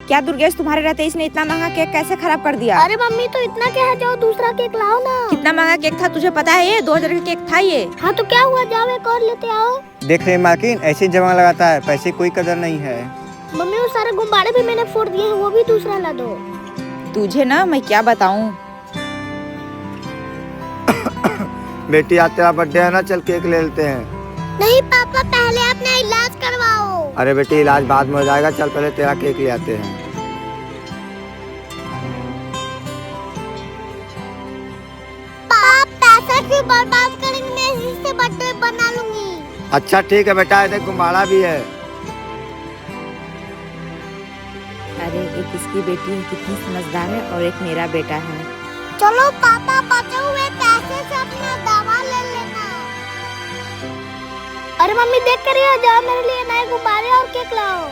क्या दुर्गेश, तुम्हारे रहते इसने इतना महंगा केक कैसे खराब कर दिया? अरे मम्मी तो इतना क्या है, जाओ दूसरा केक लाओ ना। कितना महंगा केक था तुझे पता है? ये 2000 का केक था ये। हाँ तो क्या हुआ, जाओ एक और लेते आओ। देख रहे मार्किन, ऐसे जमा लगाता है, पैसे कोई कदर नहीं है। मम्मी वो सारे गुब्बारे भी मैंने फोड़ दिए हैं, वो भी दूसरा ला दो। तुझे ना मैं क्या बताऊं। बेटी आज तेरा बर्थडे है ना, चल केक ले लेते हैं। नहीं पापा, पहले अपना इलाज करवाओ। अरे बेटी इलाज बाद में हो जाएगा, चल पहले तेरा केक ले आते हैं। पापा पैसा क्यों बर्बाद करेंगे, मैं इसी से बर्थडे बना लूंगी। अच्छा ठीक है बेटा, इधर गुब्बारा भी है। अरे एक इसकी बेटी है, कितनी समझदार है, और एक मेरा बेटा है। चलो पापा, बचे हुए पैसे से अपना दवा ले लेना। अरे मम्मी देख कर, जाओ मेरे लिए नए गुब्बारे और केक लाओ।